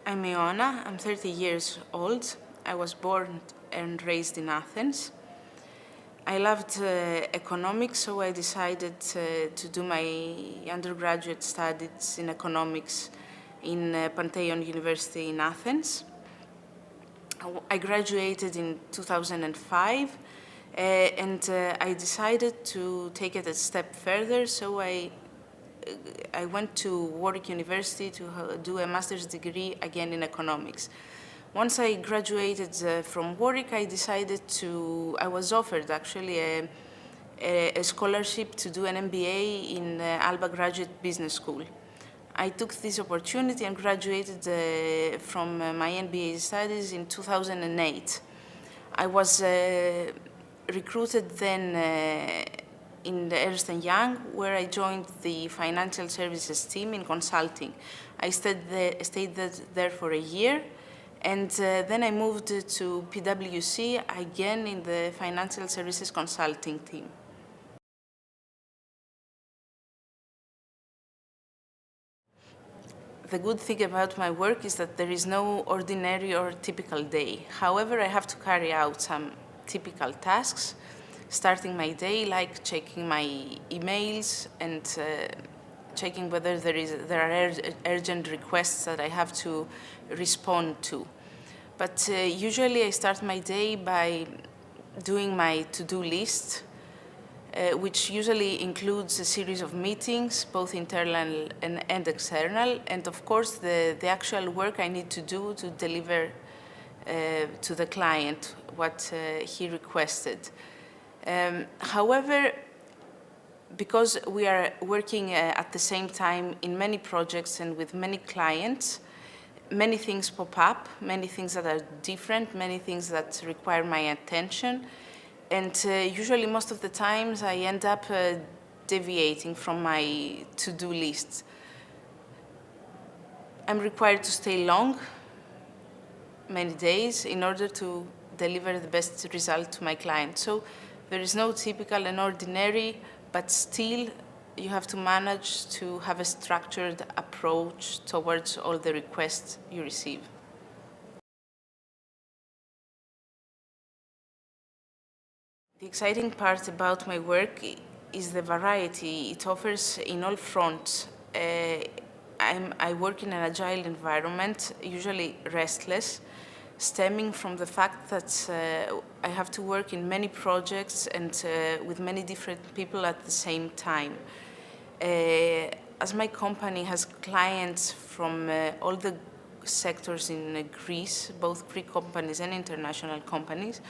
I'm Ioanna, I'm 30 years old. I was born and raised in Athens. I loved economics, so I decided to do my undergraduate studies in economics in Panteion University in Athens. I graduated in 2005, and I decided to take it a step further, so I went to Warwick University to do a master's degree again in economics. Once I graduated from Warwick, I was offered actually a scholarship to do an MBA in AlBA Graduate Business School. I took this opportunity and graduated from my MBA studies in 2008. I was recruited then in the Ernst, where I joined the financial services team in consulting. I stayed there for a year, and then I moved to PwC, again in the financial services consulting team. The good thing about my work is that there is no ordinary or typical day. However, I have to carry out some typical tasks, starting my day like checking my emails and checking whether there are urgent requests that I have to respond to. But usually I start my day by doing my to-do list, which usually includes a series of meetings, both internal and external, and of course the actual work I need to do to deliver to the client what he requested. However, because we are working at the same time in many projects and with many clients, many things pop up, many things that are different, many things that require my attention. And usually most of the times I end up deviating from my to-do list. I'm required to stay long, many days, in order to deliver the best result to my client. So there is no typical and ordinary, but still you have to manage to have a structured approach towards all the requests you receive. The exciting part about my work is the variety it offers in all fronts. I work in an agile environment, usually restless, stemming from the fact that I have to work in many projects and with many different people at the same time. As my company has clients from all the sectors in Greece, both Greek companies and international companies,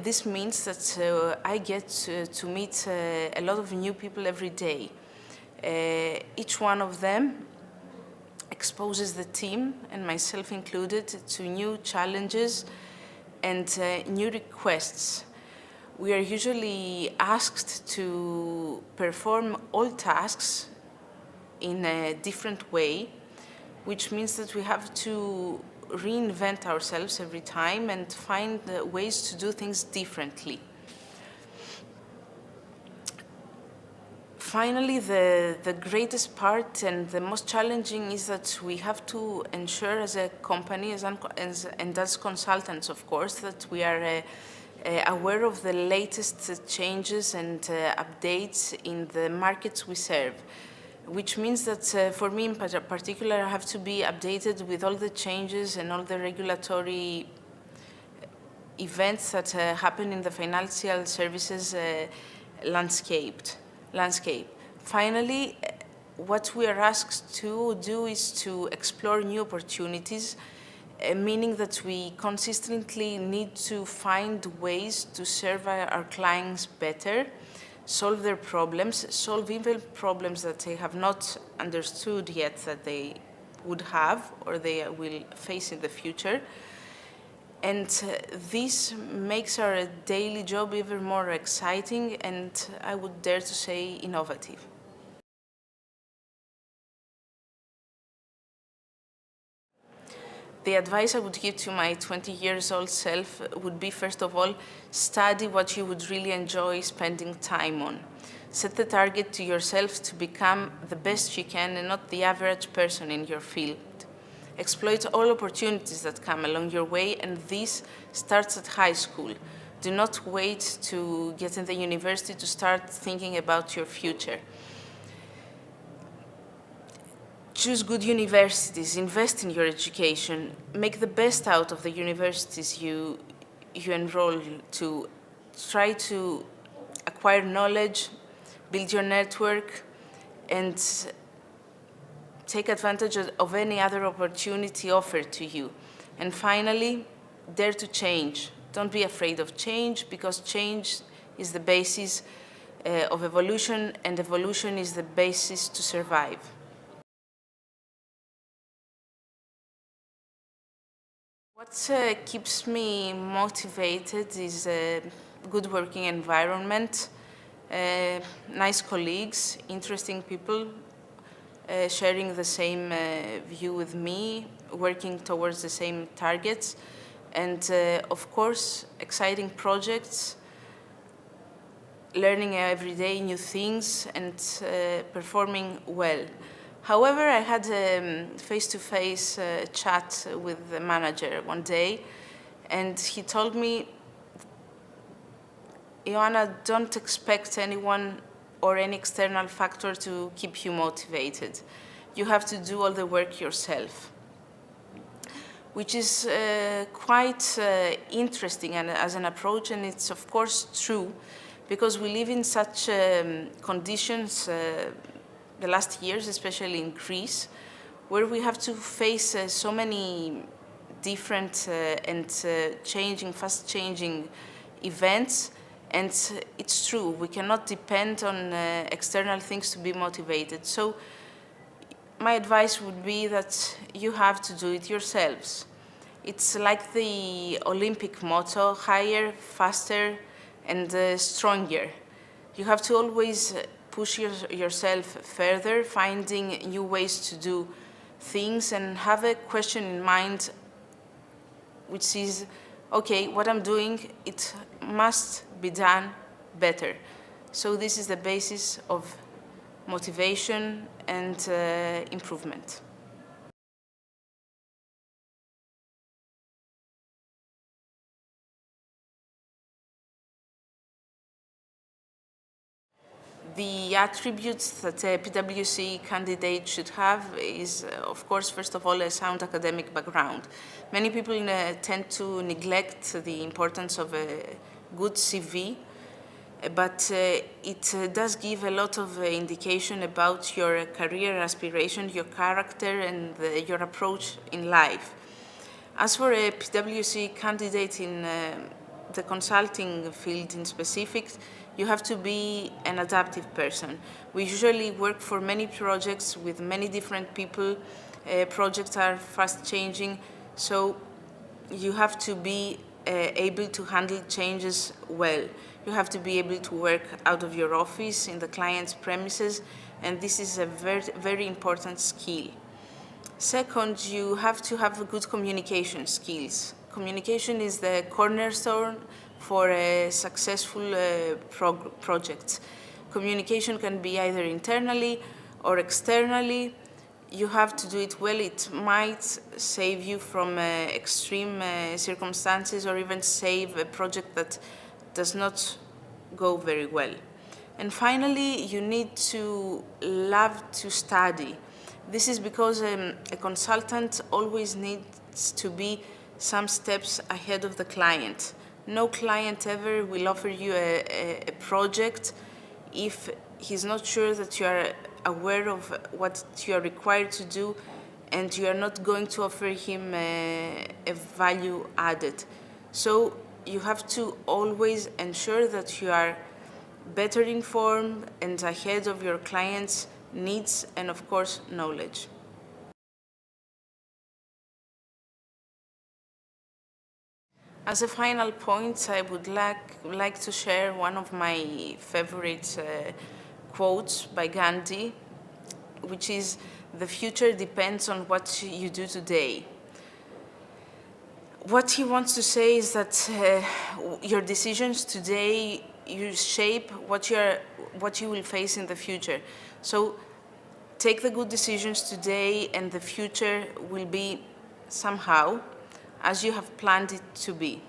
this means that I get to meet a lot of new people every day. Each one of them exposes the team, and myself included, to new challenges and new requests. We are usually asked to perform all tasks in a different way, which means that we have to reinvent ourselves every time and find ways to do things differently. Finally, the greatest part and the most challenging is that we have to ensure as a company and as consultants, of course, that we are aware of the latest changes and updates in the markets we serve, which means that for me in particular, I have to be updated with all the changes and all the regulatory events that happen in the financial services landscape. Finally, what we are asked to do is to explore new opportunities, meaning that we consistently need to find ways to serve our clients better, solve their problems, solve even problems that they have not understood yet that they would have or they will face in the future. And this makes our daily job even more exciting and, I would dare to say, innovative. The advice I would give to my 20-year-old self would be, first of all, study what you would really enjoy spending time on. Set the target to yourself to become the best you can and not the average person in your field. Exploit all opportunities that come along your way, and this starts at high school. Do not wait to get in the university to start thinking about your future. Choose good universities, invest in your education, make the best out of the universities you enroll to. Try to acquire knowledge, build your network, and take advantage of any other opportunity offered to you. And finally, dare to change. Don't be afraid of change, because change is the basis of evolution, and evolution is the basis to survive. What keeps me motivated is a good working environment, nice colleagues, interesting people, sharing the same view with me, working towards the same targets, and of course, exciting projects, learning every day new things, and performing well. However, I had a face-to-face chat with the manager one day, and he told me, Ioanna, don't expect anyone or any external factor to keep you motivated. You have to do all the work yourself, which is quite interesting and as an approach, and it's of course true, because we live in such conditions the last years, especially in Greece, where we have to face so many different and fast-changing events. And it's true, we cannot depend on external things to be motivated. So my advice would be that you have to do it yourselves. It's like the Olympic motto, higher, faster, and stronger. You have to always push yourself further, finding new ways to do things, and have a question in mind, which is, okay, what I'm doing, it must be done better. So this is the basis of motivation and improvement. The attributes that a PwC candidate should have is, of course, first of all, a sound academic background. Many people tend to neglect the importance of a good CV, but it does give a lot of indication about your career aspiration, your character, and your approach in life. As for a PwC candidate in the consulting field in specific, you have to be an adaptive person. We usually work for many projects with many different people. Projects are fast changing, so you have to be able to handle changes well. You have to be able to work out of your office in the client's premises, and this is a very, very important skill. Second, you have to have good communication skills. Communication is the cornerstone for a successful project. Communication can be either internally or externally. You have to do it well. It might save you from extreme circumstances, or even save a project that does not go very well. And finally, you need to love to study. This is because a consultant always needs to be some steps ahead of the client. No client ever will offer you a project if he's not sure that you are aware of what you are required to do, and you are not going to offer him a value added. So you have to always ensure that you are better informed and ahead of your client's needs and, of course, knowledge. As a final point, I would like to share one of my favorite quotes by Gandhi, which is, "The future depends on what you do today." What he wants to say is that your decisions today, you shape what you will face in the future. So take the good decisions today and the future will be somehow as you have planned it to be.